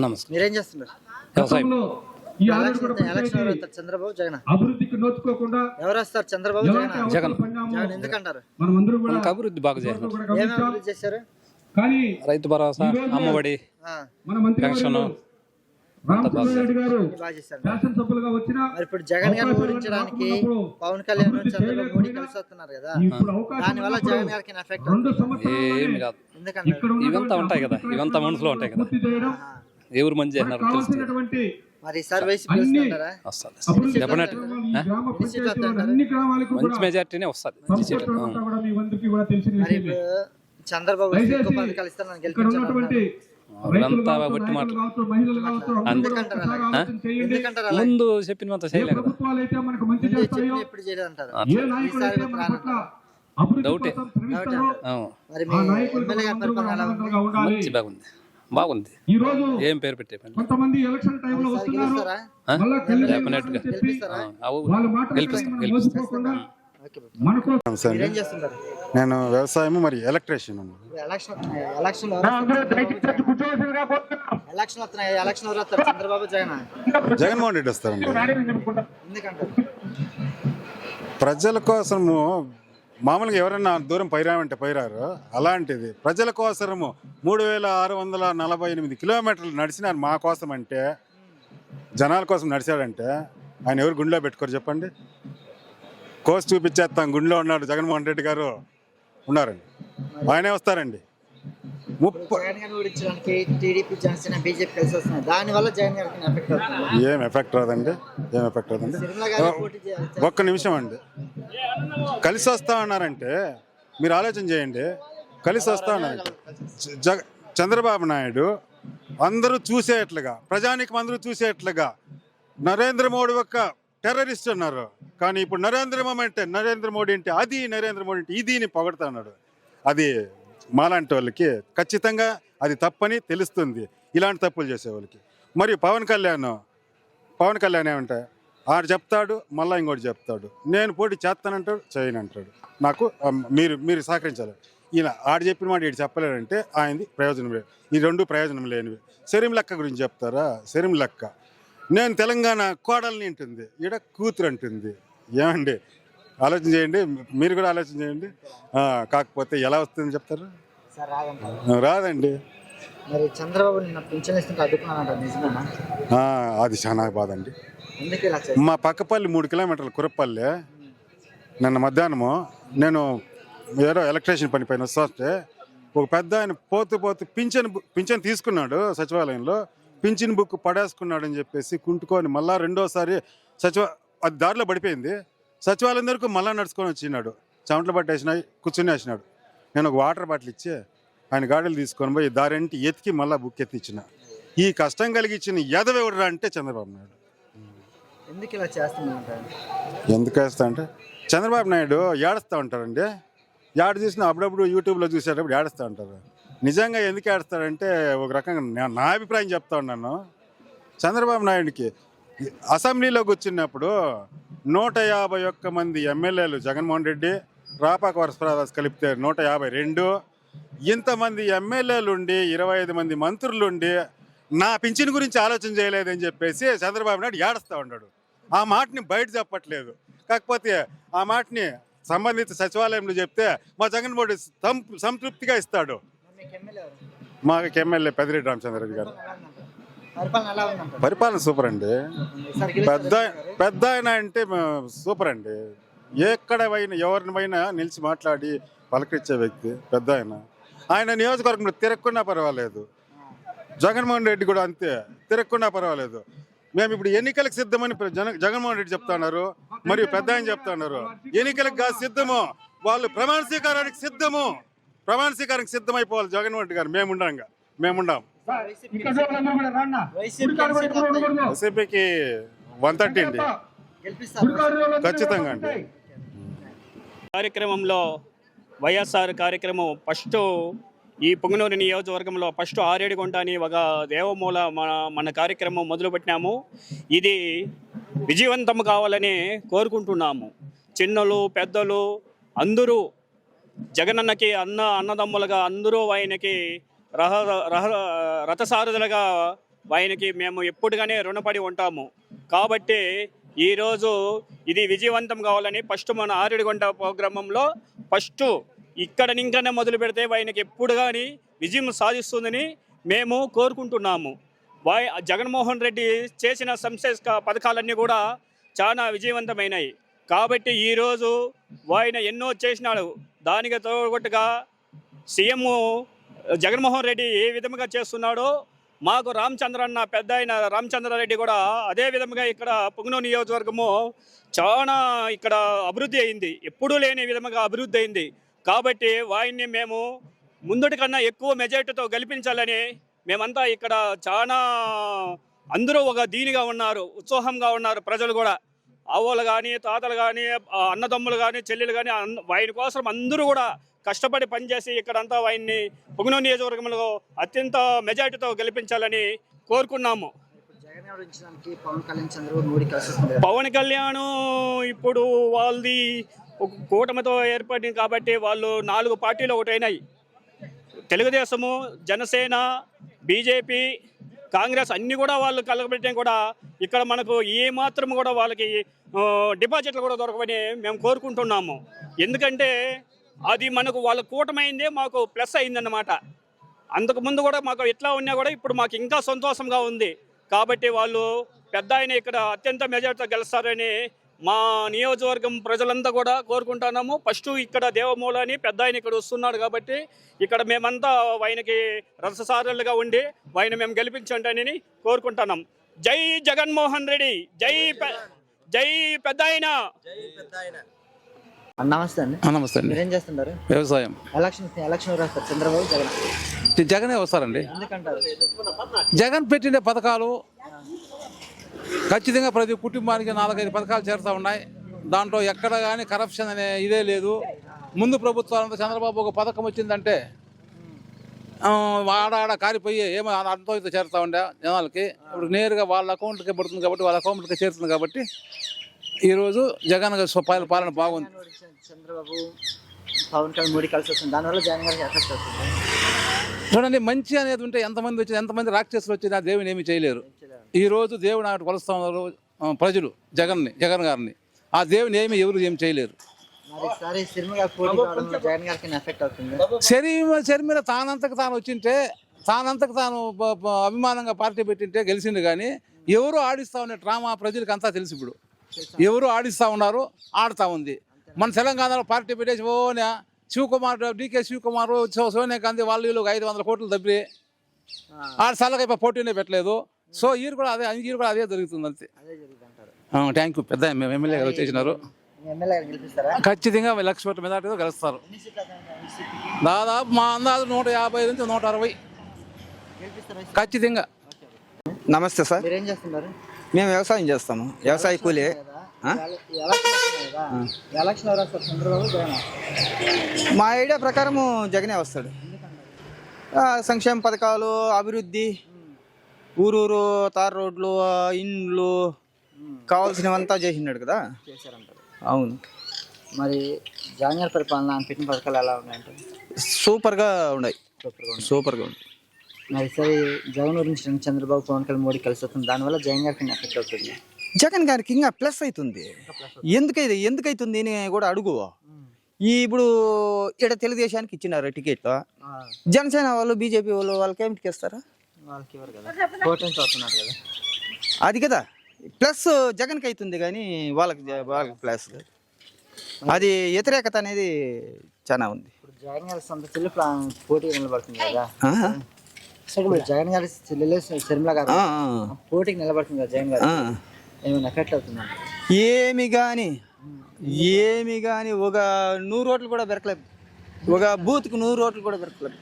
నమస్తే. మీరేం చేస్తున్నారు? వ్యవసాయం. చంద్రబాబు జగన్ అభివృద్ధికి నోచుకోకుండా ఎవరు వస్తారు? చంద్రబాబు జగన్. జగన్ జగన్ ఎందుకంటారు? మనమందరూ కూడా మనకు అభివృద్ధి బాగా చేసినారు. ఏమేమి అభివృద్ధి చేశారు? కానీ రైతు భరోసా, అమ్మఒడి, మన మంత్రి పెన్షన్ రామచంద్రారెడ్డి గారు బాగా చేశారు. శాసనసభ్యులుగా వచ్చిన మరి ఇప్పుడు జగన్ గారిని ఓడించడానికి పవన్ కళ్యాణ్ చంద్రబాబు మోడీ కలిసి వస్తున్నారు కదా, ఇప్పుడు అవకాశం దాని వల్ల జగన్ గారికి ఎఫెక్ట్ 2 సంవత్సరాలు ఏమి కాదు. ఎందుకంటారు? ఇవంతా ఉంటాయి కదా, ఇవంతా మనసులో ఉంటాయి కదా. పూర్తి చేయడం ఎవరు మంచి చేసినారు తెలుస్తుంది. కావాల్సినటువంటి మరి ఈసారి వైసీపీ గెలుస్తుంటారా? వస్తుంది అభివృద్ధి డెఫినెట్. కార్యక్రమాలు ఈ గ్రామ పంచాయతీలోని అన్ని గ్రామాలకు మంచి కూడా మెజార్టీనే వస్తుంది. మంచి సీట్లు. సంపూర్ణ అంతా కూడా మీ అందరికీ కూడా తెలిసిన మరి విషయమే. ఇప్పుడు చంద్రబాబు దయచేసి ఎక్కువ పథకాలు ఇస్తానని ఇక్కడ ఉన్నటువంటి గెలిపించారు. రైతులు అదంతా కావచ్చు, బట్టి నాయకులు మాటలు. కావచ్చు, మహిళలు కావచ్చు, అందరూ కూడా ఎందుకంటారు ఒకసారి అలా? ఆలోచన చేయండి. ఎందుకంటారు అలా? ముందు చెప్పినంత ఏ చేయలేదు కదా. ప్రభుత్వాలు అయితే మనకు మంచి చేస్తాయో, ఎప్పుడు చేయలేదంటారు. ఏ నాయకుడు అయితే మన పట్ల అభివృద్ధి డౌటే. కోసం శ్రమిస్తారో అవును. మరి మీ ఆ నాయకులు ఎమ్మెల్యే గారి అందరూ కూడా పరిపాలన ఎలా ఉంది? ఆనందంగా ఉండాలి. మంచి బాగుంది, బాగుంది. ఈ రోజు ఏం పేరు పెట్టే పని. కొంతమంది ఎలక్షన్ టైంలో ఈసారి వస్తున్నారు, గెలుస్తారా? మళ్ళా కలిసి డెఫినెట్ గా. చెప్పి గెలిపిస్తారా? వాళ్ళ మాట గెలిపిస్తాం, మనం గెలిపిస్తాం. మోసపోకుండా ఓకే బాబు. మన కోసం మీరేం చేస్తుంటారు? నేను వ్యవసాయం మరి ఎలక్ట్రీషియన్ అండి. ఎలక్షన్ ఎలక్షన్ వస్తున్నాయి. ఎలక్షన్ ఎవరు వస్తారు? చంద్రబాబు జగన్ జగన్మోహన్ రెడ్డి వస్తారండి. ఎందుకంటారు? ప్రజల కోసము మామూలుగా ఎవరైనా దూరం పైరామంటే పైరారు, అలాంటిది ప్రజల కోసము 3648 కిలోమీటర్లు నడిచినారు మా కోసం అంటే, జనాల కోసం నడిచాడంటే ఆయన ఎవరు గుండెలో పెట్టుకోరు చెప్పండి. కోసి చూపించేస్తాం, గుండెలో ఉన్నాడు జగన్మోహన్ రెడ్డి గారు ఉన్నారండి, ఆయనే వస్తారండి. జగన్ గారిని ఓడించడానికి టీడీపీ, జనసేన, బీజేపీ కలిసి వస్తున్నాయి. దాని వల్ల జగన్ గారికి ఎఫెక్ట్ అవుతుంది. ఏం ఎఫెక్ట్ రాదండి, ఏం ఎఫెక్ట్ రాదండి. సిరిమల గారు పోటీ చేయాలి. ఒక్క నిమిషం అండి, కలిసి వస్తా అన్నారంటే మీరు ఆలోచన చేయండి. కలిసి వస్తా అన్నారంటే చంద్రబాబు నాయుడు అందరూ చూసేట్లుగా, ప్రజానికి అందరూ చూసేట్లుగా నరేంద్ర మోడీ ఒక్క టెర్రరిస్ట్ అన్నారు. కానీ ఇప్పుడు నరేంద్ర మోడీ అంటే అది, నరేంద్ర మోడీ అంటే ఇది పొగడతా అన్నాడు. అది మాలాంటి వాళ్ళకి ఖచ్చితంగా అది తప్పని తెలుస్తుంది, ఇలాంటి తప్పులు చేసేవాళ్ళకి. మరియు పవన్ కళ్యాణ్ ఏమంటే ఆడు చెప్తాడు, మళ్ళీ ఇంకోటి చెప్తాడు, నేను పోటీ చేస్తానంటాడు, చేయనంటాడు. నాకు మీరు సహకరించాలి. ఈయన ఆడు చెప్పిన మాట ఈడు చెప్పలేడంటే ఆయనది ప్రయోజనం లేదు. ఈ రెండు ప్రయోజనం లేనివి. శరీం లెక్క గురించి చెప్తారా? శరీం లెక్క నేను తెలంగాణ కోడల్ని అంటుంది, ఈడ కూతురు అంటుంది. ఏమండి ఆలోచన చేయండి, మీరు కూడా ఆలోచన చేయండి. కాకపోతే ఎలా వస్తుందని చెప్తారు? సార్ రాదంటారు. రాదండి. మరి చంద్రబాబు నిన్న పింఛన్ ఇస్తుంటే అడ్డుకున్నానంటారు, నిజమేనా? అది చాలా బాధ అండి. ఎందుకు ఇలా చేస్తారు? మా పక్కపల్లి 3 కిలోమీటర్ల కురప్పల్లి నిన్న మధ్యాహ్నము నేను ఏదో ఎలక్ట్రీషియన్ పని పైన వస్తే ఒక పెద్ద ఆయన పోతూ పింఛన్ తీసుకున్నాడు సచివాలయంలో, పింఛన్ బుక్ పడేసుకున్నాడు అని చెప్పేసి కుంటుకొని మళ్ళా రెండోసారి అది దారిలో పడిపోయింది. సచివాలయం వరకు మళ్ళీ నడుచుకొని వచ్చినాడు, చెమటలు పట్టేసినాయి, కూర్చుని వేసినాడు. నేను ఒక వాటర్ బాటిల్ ఇచ్చి ఆయన గాడీలు తీసుకొని పోయి దారింటి ఎతికి మళ్ళీ బుక్ ఎత్తిచ్చిన. ఈ కష్టం కలిగించిన ఎదవెవడరా అంటే చంద్రబాబు నాయుడు. ఎందుకు ఇలా చేస్తున్నారంటారు? ఎందుకు వేస్తా అంటే చంద్రబాబు నాయుడు ఏడుస్తూ ఉంటారండి. ఏడు చూసినా అప్పుడప్పుడు యూట్యూబ్లో చూసేటప్పుడు ఏడుస్తూ ఉంటారు. నిజంగా ఎందుకు ఏడుస్తాడంటే ఒక రకంగా నా అభిప్రాయం చెప్తా ఉన్నాను. చంద్రబాబు నాయుడికి అసెంబ్లీలో కూర్చున్నప్పుడు 151 మంది ఎమ్మెల్యేలు, జగన్మోహన్ రెడ్డి, రాపాక వరప్రసాద్ కలిపితే 152, ఇంతమంది ఎమ్మెల్యేలుండి 25 మంది మంత్రులుండి నా పింఛన్ గురించి ఆలోచన చేయలేదని చెప్పేసి చంద్రబాబు నాయుడు ఏడుస్తూ ఉన్నాడు. ఆ మాటని బయట చెప్పట్లేదు. కాకపోతే ఆ మాటని సంబంధిత సచివాలయంలో చెప్తే మా జగన్మోహన్ రెడ్డి సంతృప్తిగా ఇస్తాడు. మాకు ఎమ్మెల్యే పెద్దిరెడ్డి రామచంద్రరెడ్డి గారు పరిపాలన సూపర్ అండి. పెద్ద ఆయన అంటే సూపర్ అండి. ఎక్కడ పోయినా ఎవరిని పోయినా నిలిచి మాట్లాడి పలకరించే వ్యక్తి పెద్ద ఆయన. ఆయన నియోజకవర్గంలో తిరగకున్నా పర్వాలేదు. జగన్మోహన్ రెడ్డి కూడా అంతే, తిరగకున్నా పర్వాలేదు. మేము ఇప్పుడు ఎన్నికలకు సిద్ధమని జగన్మోహన్ రెడ్డి చెప్తున్నారు, మరియు పెద్ద ఆయన చెప్తున్నారు. ఎన్నికలకు కాదు సిద్ధము, వాళ్ళు ప్రమాణ స్వీకారానికి సిద్ధమైపోవాలి జగన్మోహన్ రెడ్డి గారు. మేముండాం. వైసీపీకి 130 అండి, ఖచ్చితంగా అండి. కార్యక్రమంలో వైఎస్ఆర్ కార్యక్రమం ఫస్ట్ ఈ పొంగనూరు నియోజకవర్గంలో ఫస్ట్ ఆరేడుగుంట అని ఒక దేవమూల మన కార్యక్రమం మొదలుపెట్టినాము. ఇది విజయవంతం కావాలని కోరుకుంటున్నాము. చిన్నలు పెద్దలు అందరూ జగనన్నకి అన్నదమ్ములుగా అందరూ ఆయనకి రథసారథులుగా ఆయనకి మేము ఎప్పుడుగానే రుణపడి ఉంటాము. కాబట్టి ఈరోజు ఇది విజయవంతం కావాలని ఫస్ట్ మన ఆరేడుగుంట ప్రోగ్రామంలో ఫస్ట్ ఇక్కడ నింకనే మొదలు పెడితే ఆయనకి ఎప్పుడు కానీ విజయం సాధిస్తుందని మేము కోరుకుంటున్నాము. జగన్మోహన్ రెడ్డి చేసిన సంక్షేమ పథకాలన్నీ కూడా చాలా విజయవంతమైనాయి. కాబట్టి ఈరోజు ఆయన ఎన్నో చేసినాడు. దానికి తోడుగా సీఎం జగన్మోహన్ రెడ్డి ఏ విధంగా చేస్తున్నాడో మాకు రామచంద్రన్న పెద్ద అయిన రామచంద్రారెడ్డి కూడా అదే విధంగా ఇక్కడ పుంగనూరు నియోజకవర్గము చాలా ఇక్కడ అభివృద్ధి అయింది, ఎప్పుడూ లేని విధంగా అభివృద్ధి అయింది. కాబట్టి వాయిని మేము ముందుటి కన్నా ఎక్కువ మెజారిటీతో గెలిపించాలని మేమంతా ఇక్కడ చాలా అందరూ ఒక దీనిగా ఉన్నారు, ఉత్సాహంగా ఉన్నారు. ప్రజలు కూడా అవ్వలు కానీ తాతలు కానీ అన్నదమ్ములు కానీ చెల్లెలు కానీ ఆయన కోసం అందరూ కూడా కష్టపడి పనిచేసి ఇక్కడంతా ఆయన్ని పుంగనూరు నియోజకవర్గంలో అత్యంత మెజారిటీతో గెలిపించాలని కోరుకున్నాము. పవన్ కళ్యాణ్ ఇప్పుడు వాళ్ళది ఒక కూటమితో ఏర్పడింది కాబట్టి వాళ్ళు 4 పార్టీలు ఒకటైనాయి. తెలుగుదేశము, జనసేన, బీజేపీ, కాంగ్రెస్ అన్నీ కూడా వాళ్ళు కలగబెట్టిన కూడా ఇక్కడ మనకు ఏ మాత్రం కూడా వాళ్ళకి డిపాజిట్లు కూడా దొరకవని మేము కోరుకుంటున్నాము. ఎందుకంటే అది మనకు వాళ్ళ కూటమైందే మాకు ప్లస్ అయిందన్నమాట. అంతకుముందు కూడా మాకు ఎట్లా ఉన్నా కూడా ఇప్పుడు మాకు ఇంకా సంతోషంగా ఉంది. కాబట్టి వాళ్ళు పెద్ద ఆయన ఇక్కడ అత్యంత మెజార్టీతో గెలుస్తారని మా నియోజకవర్గం ప్రజలంతా కూడా కోరుకుంటున్నాము. ఫస్ట్ ఇక్కడ దేవమూలని పెద్ద ఆయన ఇక్కడ వస్తున్నాడు కాబట్టి ఇక్కడ మేమంతా ఆయనకి రససారులుగా ఉండి ఆయన మేము గెలిపించండి కోరుకుంటున్నాం. జై జగన్మోహన్ రెడ్డి, జై పెద్ద ఆయన. నమస్తే అండి. నమస్తే అండి. మీరేం చేస్తుంటారు? వ్యవసాయం. ఎలక్షన్ రాస్తారు చంద్రబాబు జగన్? జగనే వస్తారండి. ఎందుకంటారు? జగన్ పెట్టిన పథకాలు ఖచ్చితంగా ప్రతి కుటుంబానికి 4-5 పథకాలు చేరుతూ ఉన్నాయి. దాంట్లో ఎక్కడ కానీ కరప్షన్ అనే ఇదే లేదు. ముందు ప్రభుత్వాలంతా చంద్రబాబు ఒక పథకం వచ్చిందంటే ఆడ కారిపోయి ఏమో అంతో ఇంతో చేరుతూ ఉండే జనాలకి. ఇప్పుడు నేరుగా వాళ్ళ అకౌంట్కి పడుతుంది కాబట్టి వాళ్ళ అకౌంట్కి చేరుతుంది కాబట్టి ఈరోజు జగన్ పాలన బాగుంది. చంద్రబాబు పవన్ కళ్యాణ్ మోడీ కలిసి వస్తుంది, దానివల్ల జగన్ గారికి ఎఫెక్ట్ అవుతుంది. చూడండి, మంచి అనేది ఉంటే ఎంతమంది వచ్చి ఎంతమంది రాక్షసులు వచ్చినా దేవుని ఏమీ చేయలేరు. ఈరోజు దేవుడు నాటి కొలుస్తూ ఉన్నారు ప్రజలు జగన్ గారిని. ఆ దేవుని ఎవరు ఏమి చేయలేరు. శరీర తానంతకు తాను వచ్చింటే తానంతకు తాను అభిమానంగా పార్టీ పెట్టింటే గెలిచిండు. కానీ ఎవరు ఆడిస్తూ ఉన్న డ్రామా ప్రజలకు అంతా తెలుసు. ఇప్పుడు ఎవరు ఆడిస్తూ ఉన్నారు, ఆడుతూ ఉంది. మన తెలంగాణలో పార్టీ పెట్టేసి ఓనే శివకుమార్, డీకే శివకుమార్, సోనియా గాంధీ వాళ్ళు 500 కోట్లు తప్పి ఆడ సలహా పోటీనే పెట్టలేదు. సో ఈరు కూడా అదే జరుగుతుంది అంతే. Thank you. పెద్ద మేము ఎమ్మెల్యే గారు వచ్చేసినారు. ఖచ్చితంగా 1,00,000 కోట్ల మెజార్టీతో గెలుస్తారు. దాదాపు మా అందాజు 150 నుంచి 160 ఖచ్చితంగా. నమస్తే సార్. మీరేం చేస్తున్నారు? మేము వ్యవసాయం చేస్తాము, వ్యవసాయ కూలీ. మా ఐడియా ప్రకారము జగనే వస్తాడు. సంక్షేమ పథకాలు, అభివృద్ధి, ఊరూరు తార్ రోడ్లు, ఇండ్లు కావాల్సినవంతా చేసినాడు కదా. అవును. మరి జగన్ గారి పరిపాలన పెట్టిన పథకాలు ఎలా ఉన్నాయంటే సూపర్గా ఉన్నాయి. మరి సరే, జగన్ గురించి చంద్రబాబు, పవన్ కళ్యాణ్, మోడీ కలిసి వస్తుంది, దానివల్ల జగన్ గారికి ఎఫెక్ట్ అవుతుంది. జగన్ గారికి ఇంకా ప్లస్ అవుతుంది. ఎందుకైతుంది అని కూడా అడుగు. ఇప్పుడు ఇక్కడ తెలుగుదేశానికి ఇచ్చినారు టికెట్, జనసేన వాళ్ళు, బీజేపీ వాళ్ళు వాళ్ళకి ఏమిటికి ఇస్తారా? వాళ్ళకి ఇవ్వరు కదా. అది కదా ప్లస్ జగన్కి అవుతుంది, కానీ వాళ్ళకి ప్లస్. అది వ్యతిరేకత అనేది చాలా ఉంది. ఇప్పుడు జగన్ గారి సొంత చెల్లి పోటీకి నిలబడుతుంది కదా. జగన్ గారి చెల్లెలే శర్మిల గారు పోటీకి నిలబడుతుంది కదా. జగన్ గారు ఏమైనా ఎఫెక్ట్ అవుతుందా? ఏమి కానీ ఒక 100 ఓట్లు కూడా దొరకలేదు. ఒక బూత్కి 100 ఓట్లు కూడా దొరకలేదు.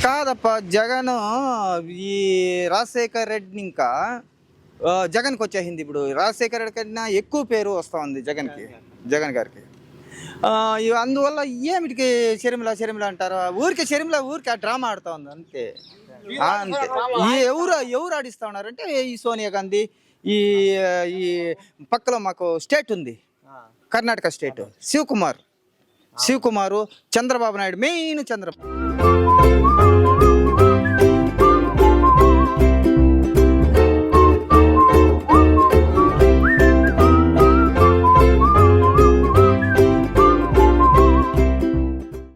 కాదప్ప, జగన్ ఈ రాజశేఖర్ రెడ్డిని ఇంకా జగన్కి వచ్చేసింది. ఇప్పుడు రాజశేఖర్ రెడ్డి కన్నా ఎక్కువ పేరు వస్తూ ఉంది జగన్ గారికి. అందువల్ల ఏమిటికి షర్మిల అంటారు? ఊరికే డ్రామా ఆడుతూ ఉంది అంతే. ఎవరు ఆడిస్తూ ఉన్నారంటే ఈ సోనియా గాంధీ, ఈ పక్కలో మాకు స్టేట్ ఉంది, కర్ణాటక స్టేట్, శివకుమారు, చంద్రబాబు నాయుడు, మెయిన్ చంద్రబాబు.